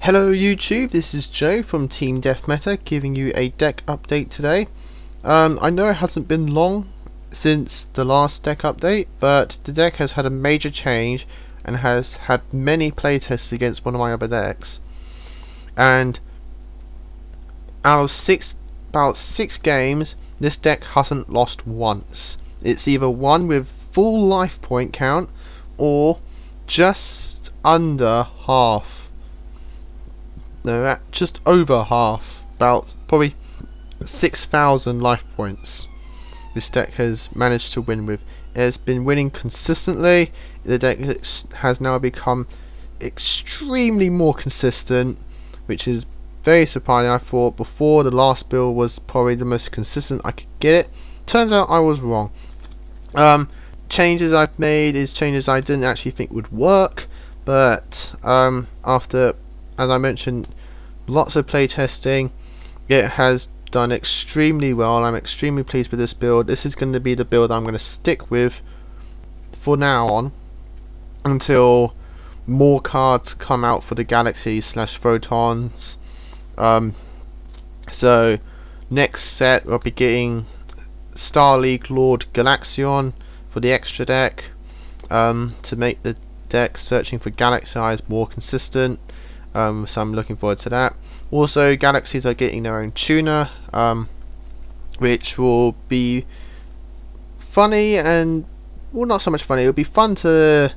Hello YouTube, this is Joe from Team Deathmeta giving you a deck update today. I know it hasn't been long since the last deck update, but the deck has had a major change and has had many playtests against one of my other decks. And out of about six games, this deck hasn't lost once. It's either won with full life point count or just under half. No, just over half, about probably 6,000 life points this deck has managed to win with. It has been winning consistently. The deck has now become extremely more consistent, which is very surprising. I thought before the last build was probably the most consistent I could get it. Turns out I was wrong. Changes I've made is changes I didn't actually think would work, but after, as I mentioned, lots of playtesting, it has done extremely well. I'm extremely pleased with this build. This is going to be the build I'm going to stick with for now on until more cards come out for the galaxies / photons. So next set we'll be getting Star League Lord Galaxion for the extra deck, to make the deck searching for galaxy eyes more consistent. So I'm looking forward to that. Also, galaxies are getting their own tuner, which will be funny and, well, not so much funny. It'll be fun to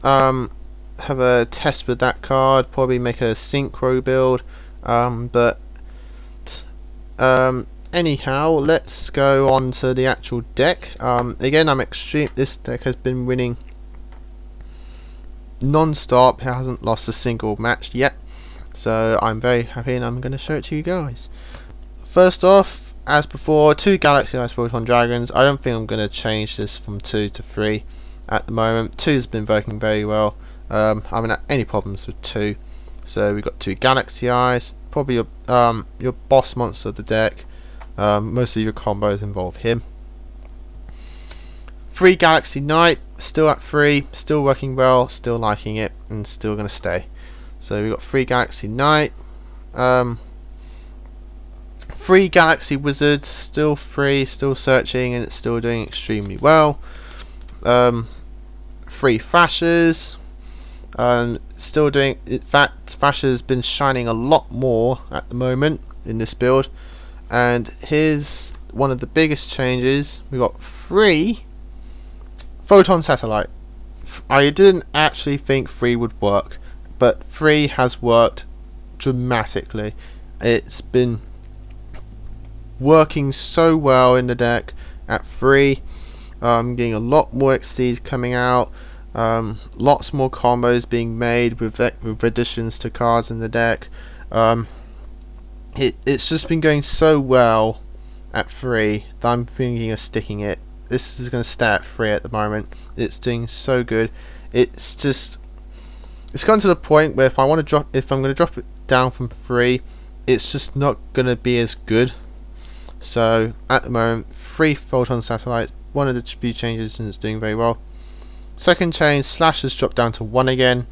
have a test with that card. Probably make a synchro build. Anyhow, let's go on to the actual deck. Again, this deck has been winning non-stop. It hasn't lost a single match yet, so I'm very happy and I'm going to show it to you guys. First off, as before, 2 Galaxy Ice Photon Dragons. I don't think I'm going to change this from 2 to 3 at the moment. 2's been working very well. I haven't had any problems with 2. So we've got 2 Galaxy Eyes, probably your boss monster of the deck. Most of your combos involve him. 3 Galaxy Knight, still at 3, still working well, still liking it, and still going to stay. So we've got 3 Galaxy Knight, 3 Galaxy Wizards, still 3, still searching, and it's still doing extremely well. 3 Thrashers, still doing. In fact, Thrasher's been shining a lot more at the moment in this build. And here's one of the biggest changes. We've got 3 Photon Satellite. I didn't actually think 3 would work, but 3 has worked dramatically. It's been working so well in the deck at 3. Getting a lot more XCs coming out. Lots more combos being made with additions to cards in the deck. It's just been going so well at 3 that I'm thinking of sticking it. This is going to stay at 3 at the moment. It's doing so good. It's gotten to the point where if I'm going to drop it down from 3, it's just not going to be as good. So at the moment, 3 Photon Satellites, one of the few changes, and it's doing very well. Second change, Slash has dropped down to 1 again.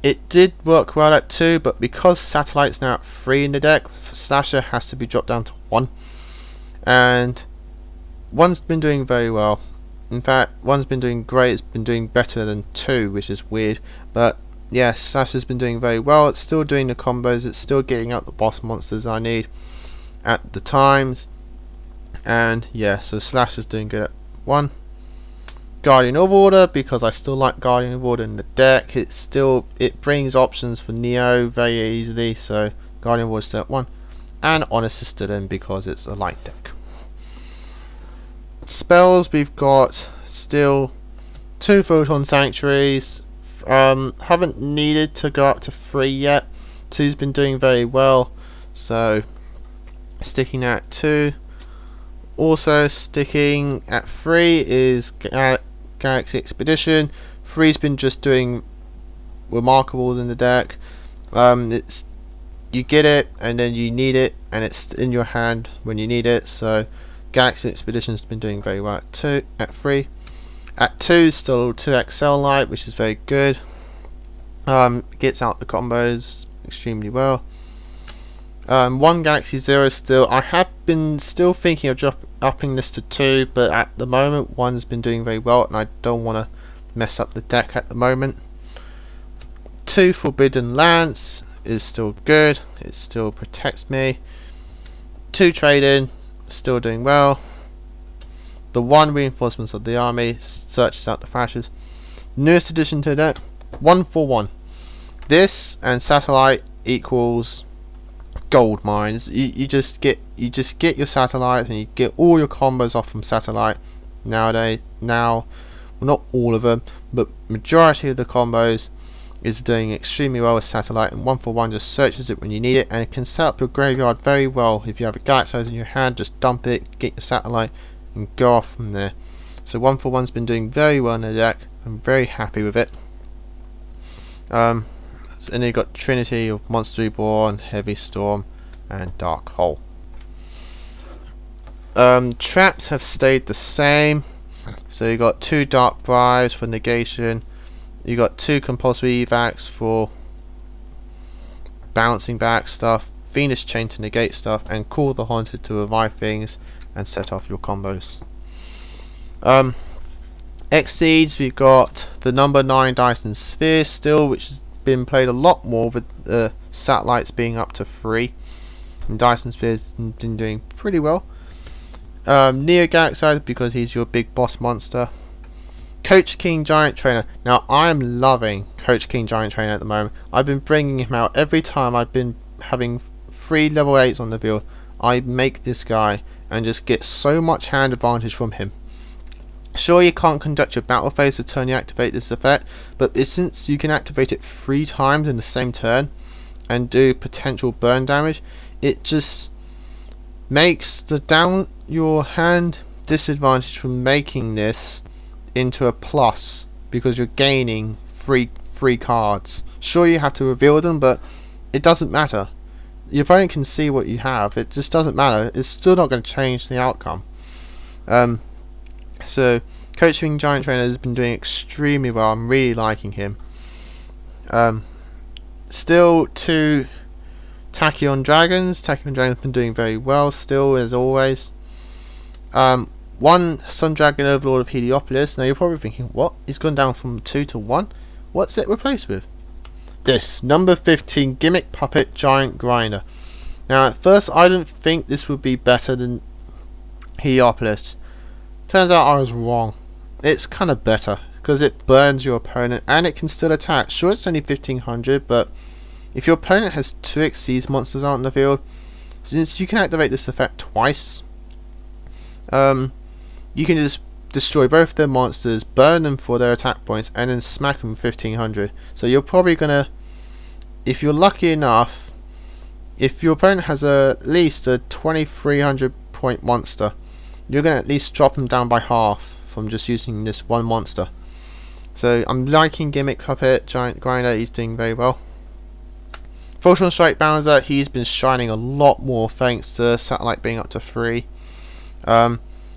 It did work well at 2, but because Satellite's now at 3 in the deck, Slasher has to be dropped down to 1. And 1's been doing very well. In fact, 1's been doing great. It's been doing better than 2, which is weird. But yes, Slasher's been doing very well. It's still doing the combos. It's still getting out the boss monsters I need at the times. And yeah, so Slasher's doing good at 1. Guardian of Order, because I still like Guardian of Order in the deck. It brings options for Neo very easily. So Guardian of Order still at 1. And Honest is still in because it's a light deck. Spells, we've got still 2 Photon Sanctuaries. Haven't needed to go up to 3 yet. 2's been doing very well, so sticking at 2. Also sticking at 3 is Galaxy Expedition. 3's been just doing remarkables in the deck. You get it and then you need it, and it's in your hand when you need it. So Galaxy Expedition's been doing very well at 3. At 2 still 2 XL Light, which is very good. Gets out the combos extremely well. One Galaxy Zero still. I have been still thinking of upping this to 2, but at the moment one's been doing very well, and I don't want to mess up the deck at the moment. 2 Forbidden Lance is still good. It still protects me. 2 Trade-in, still doing well. The 1 Reinforcements of the Army searches out the flashes. Newest addition to the deck, 1 for 1. This and Satellite equals gold mines. You just get your satellites, and you get all your combos off from Satellite nowadays. Well, not all of them, but majority of the combos is doing extremely well with Satellite, and 1 for 1 just searches it when you need it, and it can set up your graveyard very well. If you have a Galaxy in your hand, just dump it, get your Satellite, and go off from there. So 1 for 1's been doing very well in the deck. I'm very happy with it. And then you've got Trinity of Monster Reborn, Heavy Storm, and Dark Hole. Traps have stayed the same. So you got 2 Dark Bribes for negation. You got 2 compulsory evacs for bouncing back stuff, Venus Chain to negate stuff, and Call the Haunted to revive things and set off your combos. Exceeds, we've got the number 9 Dyson Sphere still, which has been played a lot more with the satellites being up to 3, and Dyson Sphere's been doing pretty well. Neo Galaxy, because he's your big boss monster. Coach King Giant Trainer. Now I am loving Coach King Giant Trainer at the moment. I've been bringing him out every time I've been having 3 level 8s on the field. I make this guy and just get so much hand advantage from him. Sure, you can't conduct your battle phase the turn you activate this effect, but since you can activate it 3 times in the same turn and do potential burn damage, it just makes the down your hand disadvantage from making this into a plus, because you're gaining free cards. Sure, you have to reveal them, but it doesn't matter. Your opponent can see what you have. It just doesn't matter. It's still not going to change the outcome. So Coach King Giant Trainer has been doing extremely well. I'm really liking him. Still 2 Tachyon Dragons. Tachyon Dragons have been doing very well still, as always. 1 Sun Dragon Overlord of Heliopolis. Now you're probably thinking, what? He's gone down from 2 to 1? What's it replaced with? This number 15 Gimmick Puppet Giant Grinder. Now at first I didn't think this would be better than Heliopolis. Turns out I was wrong. It's kind of better because it burns your opponent and it can still attack. Sure, it's only 1500, but if your opponent has 2 Xyz monsters out in the field, since you can activate this effect twice, you can just destroy both their monsters, burn them for their attack points, and then smack them 1500. So you're probably gonna, if you're lucky enough, if your opponent has at least a 2300 point monster, you're gonna at least drop them down by half from just using this 1 monster. So I'm liking Gimmick Puppet Giant Grinder. He's doing very well. Photon Strike Bouncer, he's been shining a lot more thanks to Satellite being up to 3.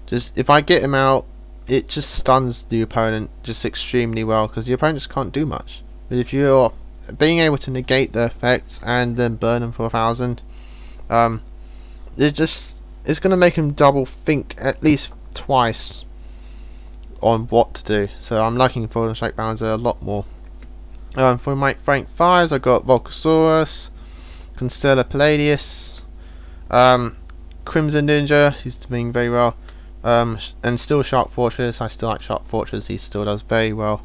Just if I get him out, it just stuns the opponent just extremely well, because the opponent just can't do much. But if you're being able to negate the effects and then burn them for 1000, it's going to make him double think at least twice on what to do. So I'm liking Photon Strike Bouncer a lot more. For my Frank 5s, I got Volcasaurus, Constellar Palladius, Crimson Ninja, he's doing very well. And still Shark Fortress. I still like Shark Fortress. He still does very well.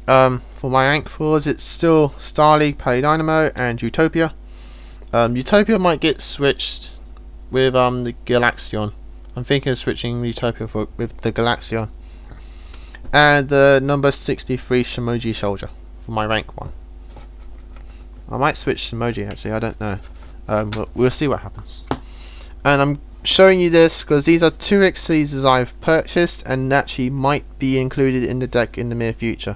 For my Ankh 4s, it's still Starleague, Palydynamo, and Utopia. Utopia might get switched with the Galaxion. I'm thinking of switching Utopia with the Galaxion. And the number 63 Shimoji Soldier for my rank 1. I might switch Shimoji actually. I don't know. We'll see what happens. And I'm showing you this because these are 2 Xyzs I've purchased and actually might be included in the deck in the near future.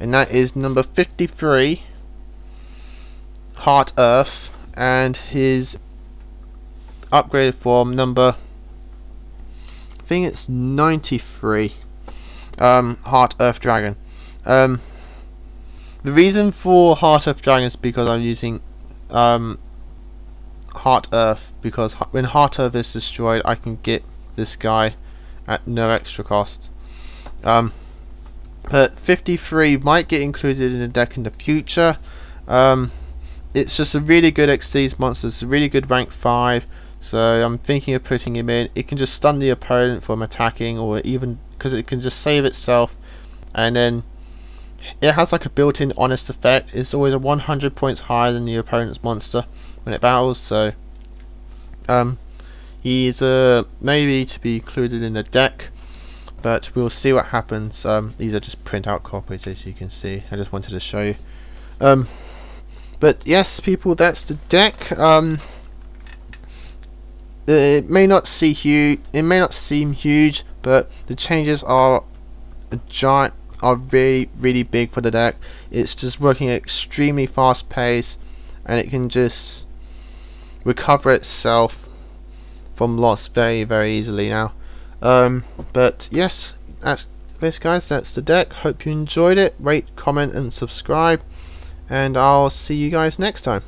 And that is number 53 Heart Earth and his upgraded form number, I think it's 93 Heart Earth Dragon. The reason for Heart Earth Dragon is because I'm using Heart Earth, because when Heart Earth is destroyed, I can get this guy at no extra cost. But 53 might get included in the deck in the future. It's just a really good Xyz monster. It's a really good rank 5, so I'm thinking of putting him in. It can just stun the opponent from attacking, or even because it can just save itself, and then it has like a built-in honest effect. It's always a 100 points higher than the opponent's monster when it battles, so he's maybe to be included in the deck, but we'll see what happens. These are just printout copies, as you can see. I just wanted to show you. But yes, people, that's the deck. It may not seem huge, but the changes are really big for the deck. It's just working at extremely fast pace, and it can just recover itself from loss very easily now. But yes, that's this, guys. That's the deck. Hope you enjoyed it. Rate, comment, and subscribe, and I'll see you guys next time.